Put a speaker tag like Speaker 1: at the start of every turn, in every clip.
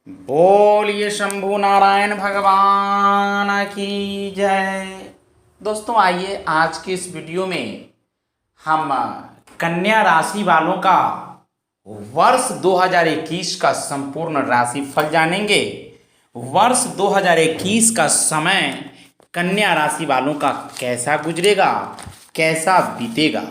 Speaker 1: बोलिए शंभु नारायण भगवान की जय। दोस्तों आइए आज के इस वीडियो में हम कन्या राशि वालों का वर्ष 2021 का संपूर्ण राशि फल जानेंगे। वर्ष 2021 का समय कन्या राशि वालों का कैसा गुजरेगा, कैसा बीतेगा,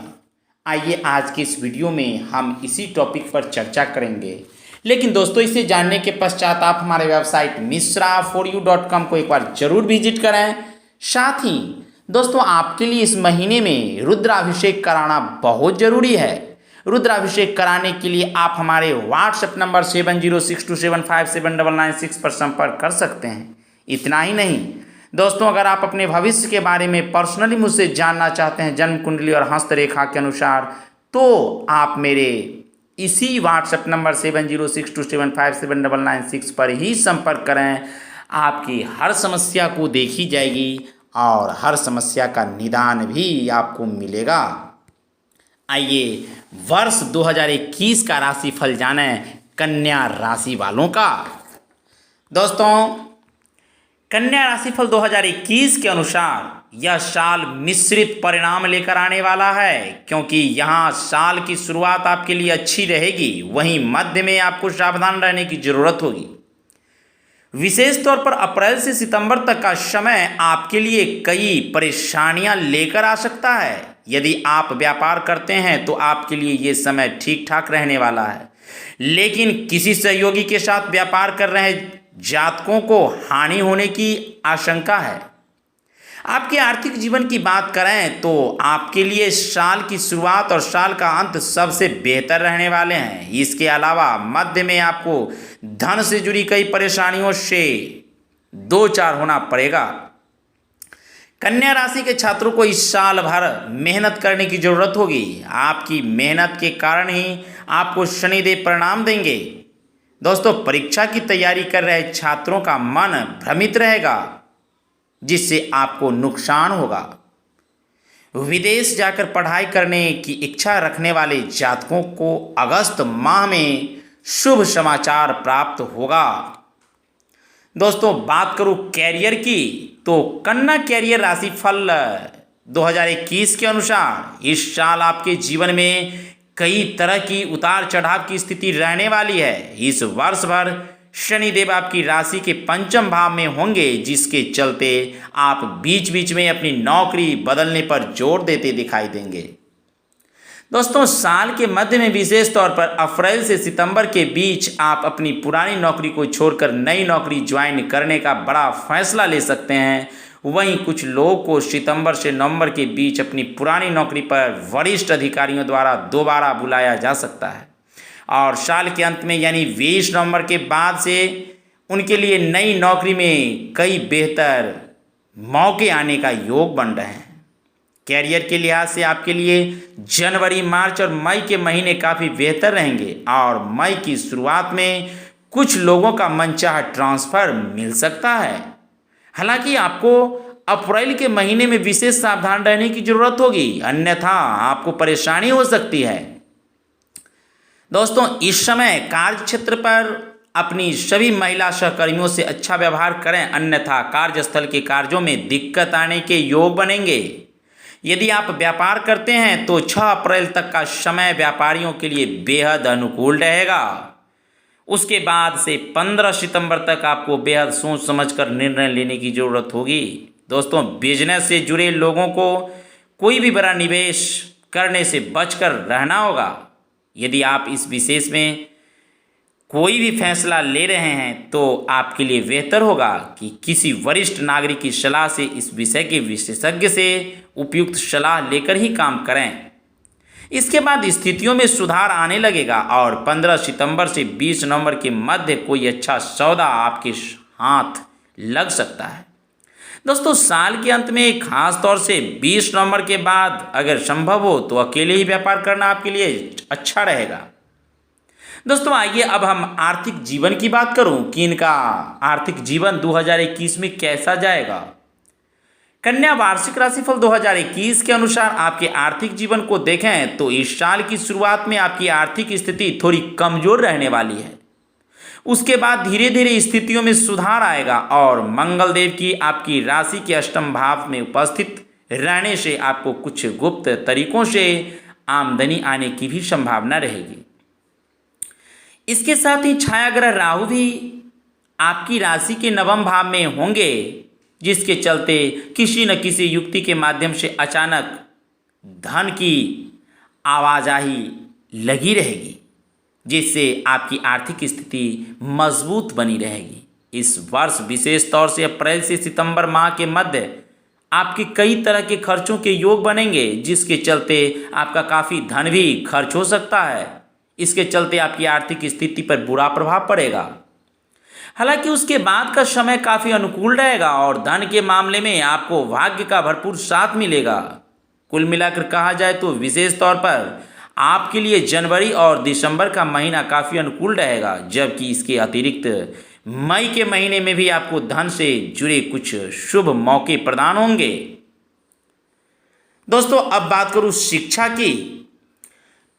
Speaker 1: आइए आज के इस वीडियो में हम इसी टॉपिक पर चर्चा करेंगे। लेकिन दोस्तों इसे जानने के पश्चात आप हमारे वेबसाइट misra4u.com को एक बार जरूर विजिट करें। साथ ही दोस्तों आपके लिए इस महीने में रुद्राभिषेक कराना बहुत जरूरी है। रुद्राभिषेक कराने के लिए आप हमारे व्हाट्सएप नंबर 7062757996 पर संपर्क कर सकते हैं। इतना ही नहीं दोस्तों, अगर आप अपने भविष्य के बारे में पर्सनली मुझसे जानना चाहते हैं जन्म कुंडली और हस्तरेखा के अनुसार, तो आप मेरे इसी व्हाट्सएप नंबर 7062757996 पर ही संपर्क करें। आपकी हर समस्या को देखी जाएगी और हर समस्या का निदान भी आपको मिलेगा। आइए वर्ष 2021 का राशिफल जानें कन्या राशि वालों का। दोस्तों कन्या राशिफल 2021 के अनुसार यह साल मिश्रित परिणाम लेकर आने वाला है, क्योंकि यहाँ साल की शुरुआत आपके लिए अच्छी रहेगी, वहीं मध्य में आपको सावधान रहने की जरूरत होगी। विशेष तौर पर अप्रैल से सितंबर तक का समय आपके लिए कई परेशानियां लेकर आ सकता है। यदि आप व्यापार करते हैं तो आपके लिए ये समय ठीक ठाक रहने वाला है, लेकिन किसी सहयोगी के साथ व्यापार कर रहे जातकों को हानि होने की आशंका है। आपके आर्थिक जीवन की बात करें तो आपके लिए साल की शुरुआत और साल का अंत सबसे बेहतर रहने वाले हैं। इसके अलावा मध्य में आपको धन से जुड़ी कई परेशानियों से दो चार होना पड़ेगा। कन्या राशि के छात्रों को इस साल भर मेहनत करने की जरूरत होगी। आपकी मेहनत के कारण ही आपको शनिदेव परिणाम देंगे। दोस्तों परीक्षा की तैयारी कर रहे छात्रों का मन भ्रमित रहेगा, जिससे आपको नुकसान होगा। विदेश जाकर पढ़ाई करने की इच्छा रखने वाले जातकों को अगस्त माह में शुभ समाचार प्राप्त होगा। दोस्तों बात करूं कैरियर की, तो कन्या कैरियर राशिफल 2021 के अनुसार इस साल आपके जीवन में कई तरह की उतार चढ़ाव की स्थिति रहने वाली है। इस वर्ष भर शनिदेव आपकी राशि के पंचम भाव में होंगे, जिसके चलते आप बीच बीच में अपनी नौकरी बदलने पर जोर देते दिखाई देंगे। दोस्तों साल के मध्य में विशेष तौर पर अप्रैल से सितंबर के बीच आप अपनी पुरानी नौकरी को छोड़कर नई नौकरी ज्वाइन करने का बड़ा फैसला ले सकते हैं। वहीं कुछ लोगों को सितंबर से नवंबर के बीच अपनी पुरानी नौकरी पर वरिष्ठ अधिकारियों द्वारा दोबारा बुलाया जा सकता है, और साल के अंत में यानी 20 नवंबर के बाद से उनके लिए नई नौकरी में कई बेहतर मौके आने का योग बन रहे हैं। कैरियर के लिहाज से आपके लिए जनवरी, मार्च और मई के महीने काफ़ी बेहतर रहेंगे, और मई की शुरुआत में कुछ लोगों का मनचाहा ट्रांसफ़र मिल सकता है। हालांकि आपको अप्रैल के महीने में विशेष सावधान रहने की जरूरत होगी, अन्यथा आपको परेशानी हो सकती है। दोस्तों इस समय कार्य क्षेत्र पर अपनी सभी महिला सहकर्मियों से अच्छा व्यवहार करें, अन्यथा कार्यस्थल के कार्यों में दिक्कत आने के योग बनेंगे। यदि आप व्यापार करते हैं तो 6 अप्रैल तक का समय व्यापारियों के लिए बेहद अनुकूल रहेगा। उसके बाद से 15 सितंबर तक आपको बेहद सोच समझकर निर्णय लेने की ज़रूरत होगी। दोस्तों बिजनेस से जुड़े लोगों को कोई भी बड़ा निवेश करने से बचकर रहना होगा। यदि आप इस विशेष में कोई भी फैसला ले रहे हैं तो आपके लिए बेहतर होगा कि किसी वरिष्ठ नागरिक की सलाह से, इस विषय के विशेषज्ञ से उपयुक्त सलाह लेकर ही काम करें। इसके बाद स्थितियों में सुधार आने लगेगा और 15 सितंबर से 20 नवंबर के मध्य कोई अच्छा सौदा आपके हाथ लग सकता है। दोस्तों साल के अंत में खास तौर से 20 नवंबर के बाद अगर संभव हो तो अकेले ही व्यापार करना आपके लिए अच्छा रहेगा। दोस्तों आइए अब हम आर्थिक जीवन की बात करूं कि इनका आर्थिक जीवन 2021 में कैसा जाएगा। कन्या वार्षिक राशिफल 2021 के अनुसार आपके आर्थिक जीवन को देखें तो इस साल की शुरुआत में आपकी आर्थिक स्थिति थोड़ी कमजोर रहने वाली है। उसके बाद धीरे धीरे स्थितियों में सुधार आएगा और मंगल देव की आपकी राशि के अष्टम भाव में उपस्थित रहने से आपको कुछ गुप्त तरीकों से आमदनी आने की भी संभावना रहेगी। इसके साथ ही छाया ग्रह राहु भी आपकी राशि के नवम भाव में होंगे, जिसके चलते किसी न किसी युक्ति के माध्यम से अचानक धन की आवाजाही लगी रहेगी, जिससे आपकी आर्थिक स्थिति मजबूत बनी रहेगी। इस वर्ष विशेष तौर से अप्रैल से सितंबर माह के मध्य आपके कई तरह के खर्चों के योग बनेंगे, जिसके चलते आपका काफ़ी धन भी खर्च हो सकता है। इसके चलते आपकी आर्थिक स्थिति पर बुरा प्रभाव पड़ेगा। हालांकि उसके बाद का समय काफ़ी अनुकूल रहेगा और धन के मामले में आपको भाग्य का भरपूर साथ मिलेगा। कुल मिलाकर कहा जाए तो विशेष तौर पर आपके लिए जनवरी और दिसंबर का महीना काफ़ी अनुकूल रहेगा, जबकि इसके अतिरिक्त मई के महीने में भी आपको धन से जुड़े कुछ शुभ मौके प्रदान होंगे। दोस्तों, अब बात करूं शिक्षा की,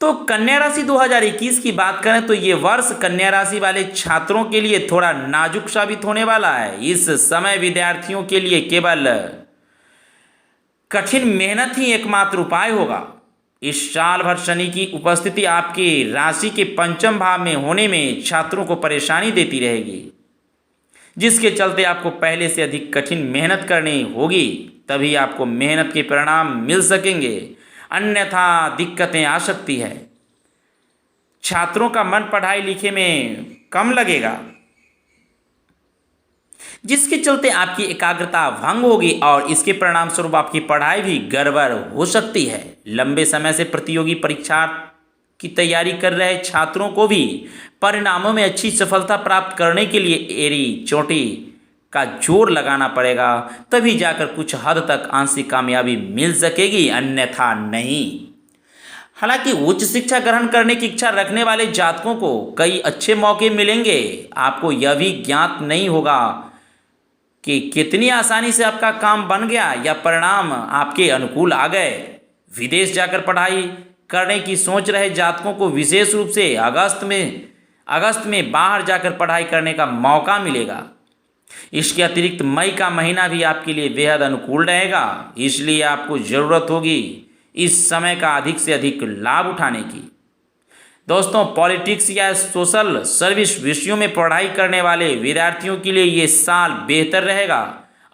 Speaker 1: तो कन्या राशि 2021 की बात करें तो ये वर्ष कन्या राशि वाले छात्रों के लिए थोड़ा नाजुक साबित होने वाला है। इस समय विद्यार्थियों के लिए केवल कठिन मेहनत ही एकमात्र उपाय होगा। इस साल भर शनि की उपस्थिति आपकी राशि के पंचम भाव में होने में छात्रों को परेशानी देती रहेगी, जिसके चलते आपको पहले से अधिक कठिन मेहनत करनी होगी, तभी आपको मेहनत के परिणाम मिल सकेंगे, अन्यथा दिक्कतें आ सकती है। छात्रों का मन पढ़ाई लिखे में कम लगेगा, जिसके चलते आपकी एकाग्रता भंग होगी और इसके परिणाम स्वरूप आपकी पढ़ाई भी गड़बड़ हो सकती है। लंबे समय से प्रतियोगी परीक्षा की तैयारी कर रहे छात्रों को भी परिणामों में अच्छी सफलता प्राप्त करने के लिए एड़ी चोटी का जोर लगाना पड़ेगा, तभी जाकर कुछ हद तक आंशिक कामयाबी मिल सकेगी, अन्यथा नहीं। हालांकि उच्च शिक्षा ग्रहण करने की इच्छा रखने वाले जातकों को कई अच्छे मौके मिलेंगे। आपको यह भी ज्ञात नहीं होगा कि कितनी आसानी से आपका काम बन गया या परिणाम आपके अनुकूल आ गए। विदेश जाकर पढ़ाई करने की सोच रहे जातकों को विशेष रूप से अगस्त में बाहर जाकर पढ़ाई करने का मौका मिलेगा। इसके अतिरिक्त मई का महीना भी आपके लिए बेहद अनुकूल रहेगा, इसलिए आपको ज़रूरत होगी इस समय का अधिक से अधिक लाभ उठाने की। दोस्तों, पॉलिटिक्स या सोशल सर्विस विषयों में पढ़ाई करने वाले विद्यार्थियों के लिए ये साल बेहतर रहेगा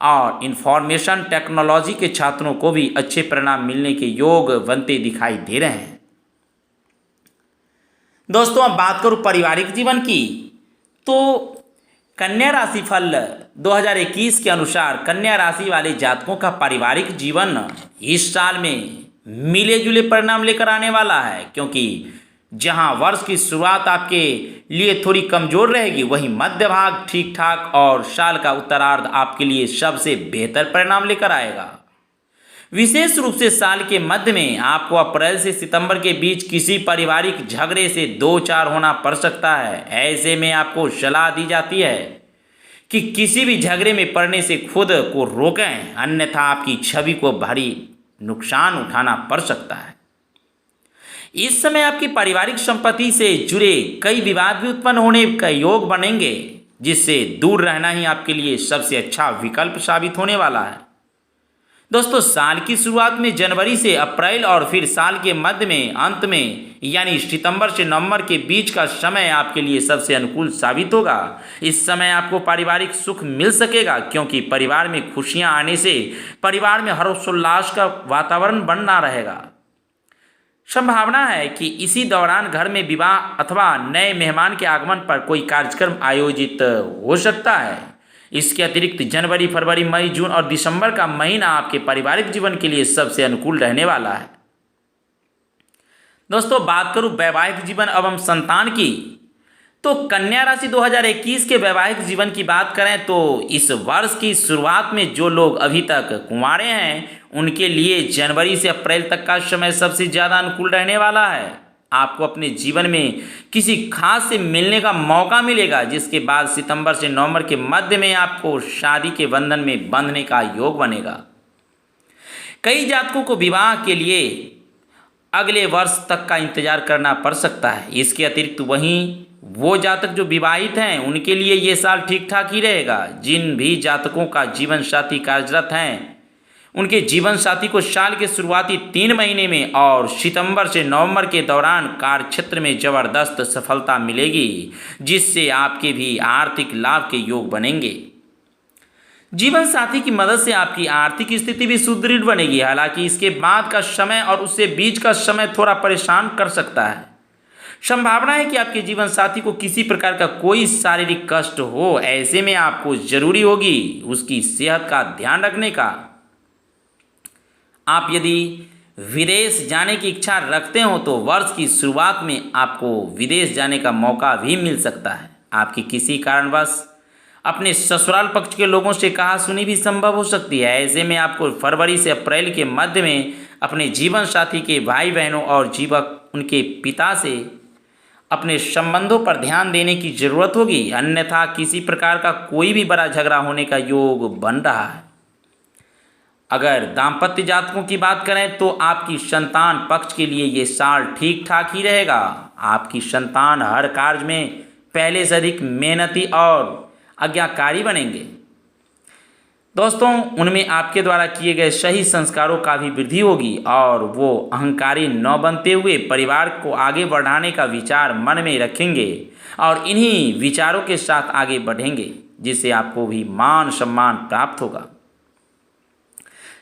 Speaker 1: और इंफॉर्मेशन टेक्नोलॉजी के छात्रों को भी अच्छे परिणाम मिलने के योग बनते दिखाई दे रहे हैं। दोस्तों, अब बात करूं पारिवारिक जीवन की, तो कन्या राशि फल 2021 के अनुसार कन्या राशि वाले जातकों का पारिवारिक जीवन इस साल में मिले जुले परिणाम लेकर आने वाला है, क्योंकि जहां वर्ष की शुरुआत आपके लिए थोड़ी कमजोर रहेगी, वहीं मध्य भाग ठीक ठाक और साल का उत्तरार्ध आपके लिए सबसे बेहतर परिणाम लेकर आएगा। विशेष रूप से साल के मध्य में आपको अप्रैल से सितंबर के बीच किसी पारिवारिक झगड़े से दो चार होना पड़ सकता है। ऐसे में आपको सलाह दी जाती है कि किसी भी झगड़े में पड़ने से खुद को रोकें, अन्यथा आपकी छवि को भारी नुकसान उठाना पड़ सकता है। इस समय आपकी पारिवारिक संपत्ति से जुड़े कई विवाद भी उत्पन्न होने का योग बनेंगे, जिससे दूर रहना ही आपके लिए सबसे अच्छा विकल्प साबित होने वाला है। दोस्तों, साल की शुरुआत में जनवरी से अप्रैल और फिर साल के मध्य में अंत में यानी सितंबर से नवंबर के बीच का समय आपके लिए सबसे अनुकूल साबित होगा। इस समय आपको पारिवारिक सुख मिल सकेगा, क्योंकि परिवार में खुशियां आने से परिवार में हर्षोल्लास का वातावरण बना रहेगा। संभावना है कि इसी दौरान घर में विवाह अथवा नए मेहमान के आगमन पर कोई कार्यक्रम आयोजित हो सकता है। इसके अतिरिक्त जनवरी, फरवरी, मई, जून और दिसंबर का महीना आपके पारिवारिक जीवन के लिए सबसे अनुकूल रहने वाला है। दोस्तों, बात करूं वैवाहिक जीवन एवं संतान की, तो कन्या राशि 2021 के वैवाहिक जीवन की बात करें तो इस वर्ष की शुरुआत में जो लोग अभी तक कुंवारे हैं, उनके लिए जनवरी से अप्रैल तक का समय सबसे ज़्यादा अनुकूल रहने वाला है। आपको अपने जीवन में किसी खास से मिलने का मौका मिलेगा, जिसके बाद सितंबर से नवंबर के मध्य में आपको शादी के बंधन में बंधने का योग बनेगा। कई जातकों को विवाह के लिए अगले वर्ष तक का इंतजार करना पड़ सकता है। इसके अतिरिक्त वहीं वो जातक जो विवाहित हैं उनके लिए ये साल ठीक ठाक ही रहेगा। जिन भी जातकों का जीवन साथी कार्यरत हैं उनके जीवन साथी को साल के शुरुआती 3 महीने में और सितंबर से नवंबर के दौरान कार्य क्षेत्र में जबरदस्त सफलता मिलेगी, जिससे आपके भी आर्थिक लाभ के योग बनेंगे। जीवन साथी की मदद से आपकी आर्थिक स्थिति भी सुदृढ़ बनेगी। हालांकि इसके बाद का समय और उससे बीच का समय थोड़ा परेशान कर सकता है। संभावना है कि आपके जीवन साथी को किसी प्रकार का कोई शारीरिक कष्ट हो। ऐसे में आपको जरूरी होगी उसकी सेहत का ध्यान रखने का। आप यदि विदेश जाने की इच्छा रखते हो तो वर्ष की शुरुआत में आपको विदेश जाने का मौका भी मिल सकता है। आपकी किसी कारणवश अपने ससुराल पक्ष के लोगों से कहासुनी भी संभव हो सकती है। ऐसे में आपको फरवरी से अप्रैल के मध्य में अपने जीवन साथी के भाई बहनों और जीवक उनके पिता से अपने संबंधों पर ध्यान देने की जरूरत होगी, अन्यथा किसी प्रकार का कोई भी बड़ा झगड़ा होने का योग बन रहा है। अगर दाम्पत्य जातकों की बात करें तो आपकी संतान पक्ष के लिए ये साल ठीक ठाक ही रहेगा। आपकी संतान हर कार्य में पहले से अधिक मेहनती और आज्ञाकारी बनेंगे। दोस्तों, उनमें आपके द्वारा किए गए सही संस्कारों का भी वृद्धि होगी और वो अहंकारी न बनते हुए परिवार को आगे बढ़ाने का विचार मन में रखेंगे और इन्हीं विचारों के साथ आगे बढ़ेंगे, जिससे आपको भी मान सम्मान प्राप्त होगा।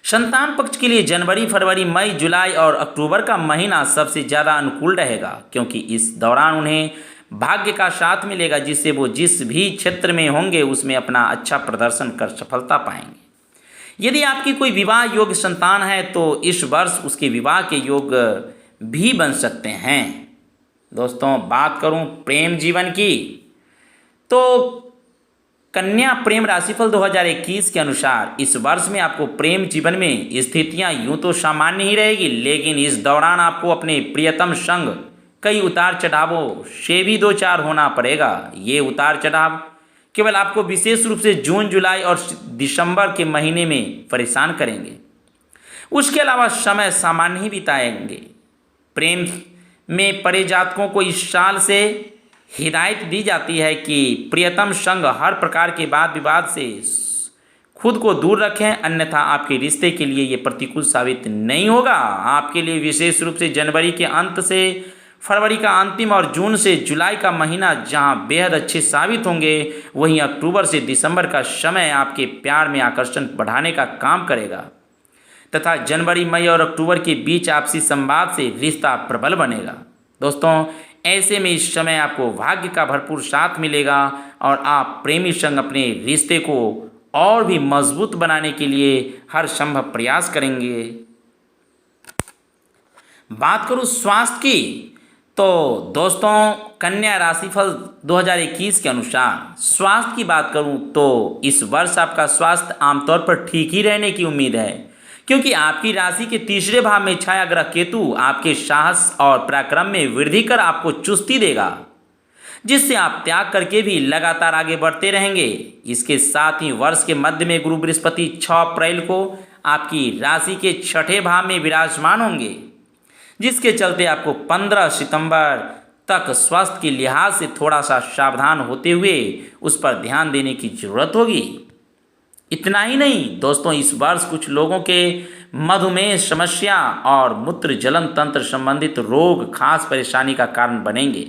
Speaker 1: संतान पक्ष के लिए जनवरी, फरवरी, मई, जुलाई और अक्टूबर का महीना सबसे ज़्यादा अनुकूल रहेगा, क्योंकि इस दौरान उन्हें भाग्य का साथ मिलेगा, जिससे वो जिस भी क्षेत्र में होंगे उसमें अपना अच्छा प्रदर्शन कर सफलता पाएंगे। यदि आपकी कोई विवाह योग्य संतान है तो इस वर्ष उसके विवाह के योग भी बन सकते हैं। दोस्तों, बात करूं प्रेम जीवन की तो कन्या प्रेम राशिफल 2021 के अनुसार इस वर्ष में आपको प्रेम जीवन में स्थितियां यूं तो सामान्य ही रहेगी, लेकिन इस दौरान आपको अपने प्रियतम संग कई उतार चढ़ावों से भी दो चार होना पड़ेगा। ये उतार चढ़ाव केवल आपको विशेष रूप से जून, जुलाई और दिसंबर के महीने में परेशान करेंगे। उसके अलावा समय सामान्य ही बिताएंगे। प्रेम में पड़े जातकों को इस साल से हिदायत दी जाती है कि प्रियतम संग हर प्रकार के वाद विवाद से खुद को दूर रखें, अन्यथा आपके रिश्ते के लिए ये प्रतिकूल साबित नहीं होगा। आपके लिए विशेष रूप से जनवरी के अंत से फरवरी का अंतिम और जून से जुलाई का महीना जहां बेहद अच्छे साबित होंगे, वहीं अक्टूबर से दिसंबर का समय आपके प्यार में आकर्षण बढ़ाने का काम करेगा तथा जनवरी, मई और अक्टूबर के बीच आपसी संवाद से रिश्ता प्रबल बनेगा। दोस्तों, ऐसे में इस समय आपको भाग्य का भरपूर साथ मिलेगा और आप प्रेमी संग अपने रिश्ते को और भी मजबूत बनाने के लिए हर संभव प्रयास करेंगे। बात करूं स्वास्थ्य की तो दोस्तों, कन्या राशिफल 2021 के अनुसार स्वास्थ्य की बात करूं तो इस वर्ष आपका स्वास्थ्य आमतौर पर ठीक ही रहने की उम्मीद है, क्योंकि आपकी राशि के तीसरे भाव में छाया ग्रह केतु आपके साहस और पराक्रम में वृद्धि कर आपको चुस्ती देगा, जिससे आप त्याग करके भी लगातार आगे बढ़ते रहेंगे। इसके साथ ही वर्ष के मध्य में गुरु बृहस्पति 6 अप्रैल को आपकी राशि के छठे भाव में विराजमान होंगे, जिसके चलते आपको 15 सितंबर तक स्वास्थ्य के लिहाज से थोड़ा सा सावधान होते हुए उस पर ध्यान देने की जरूरत होगी। इतना ही नहीं दोस्तों, इस वर्ष कुछ लोगों के मधुमेह समस्या और मूत्र जलन तंत्र संबंधित रोग खास परेशानी का कारण बनेंगे।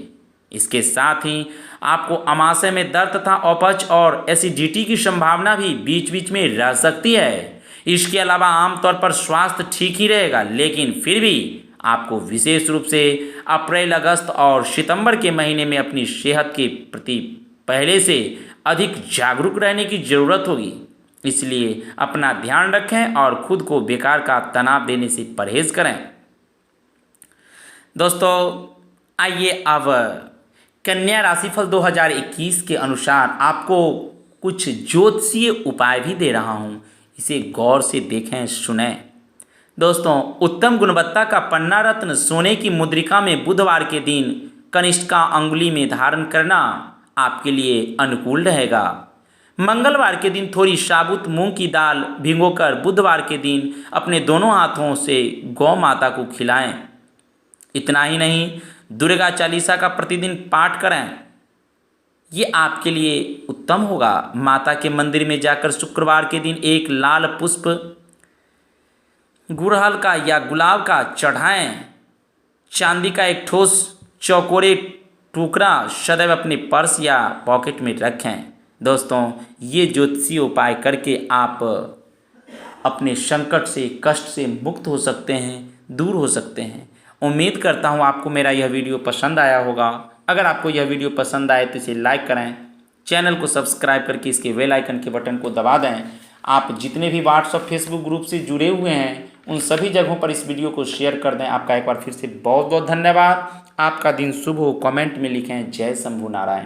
Speaker 1: इसके साथ ही आपको अमाशय में दर्द तथा अपच और एसिडिटी की संभावना भी बीच बीच में रह सकती है। इसके अलावा आमतौर पर स्वास्थ्य ठीक ही रहेगा, लेकिन फिर भी आपको विशेष रूप से अप्रैल, अगस्त और सितंबर के महीने में अपनी सेहत के प्रति पहले से अधिक जागरूक रहने की ज़रूरत होगी। इसलिए अपना ध्यान रखें और खुद को बेकार का तनाव देने से परहेज करें। दोस्तों, आइए अब कन्या राशिफल 2021 के अनुसार आपको कुछ ज्योतिषीय उपाय भी दे रहा हूँ, इसे गौर से देखें, सुनें। दोस्तों, उत्तम गुणवत्ता का पन्ना रत्न सोने की मुद्रिका में बुधवार के दिन कनिष्ठा अंगुली में धारण करना आपके लिए अनुकूल रहेगा। मंगलवार के दिन थोड़ी साबुत मूंग की दाल भिगोकर बुधवार के दिन अपने दोनों हाथों से गौ माता को खिलाएं। इतना ही नहीं, दुर्गा चालीसा का प्रतिदिन पाठ करें, ये आपके लिए उत्तम होगा। माता के मंदिर में जाकर शुक्रवार के दिन एक लाल पुष्प गुड़हल का या गुलाब का चढ़ाएं। चांदी का एक ठोस चौकोरे टुकड़ा सदैव अपने पर्स या पॉकेट में रखें। दोस्तों, ये ज्योतिषीय उपाय करके आप अपने संकट से, कष्ट से मुक्त हो सकते हैं, दूर हो सकते हैं। उम्मीद करता हूँ आपको मेरा यह वीडियो पसंद आया होगा। अगर आपको यह वीडियो पसंद आए तो इसे लाइक करें, चैनल को सब्सक्राइब करके इसके बेल आइकन के बटन को दबा दें। आप जितने भी व्हाट्सएप फेसबुक ग्रुप से जुड़े हुए हैं उन सभी जगहों पर इस वीडियो को शेयर कर दें। आपका एक बार फिर से बहुत बहुत धन्यवाद। आपका दिन शुभ हो। कमेंट में लिखें जय शंभू नारायण।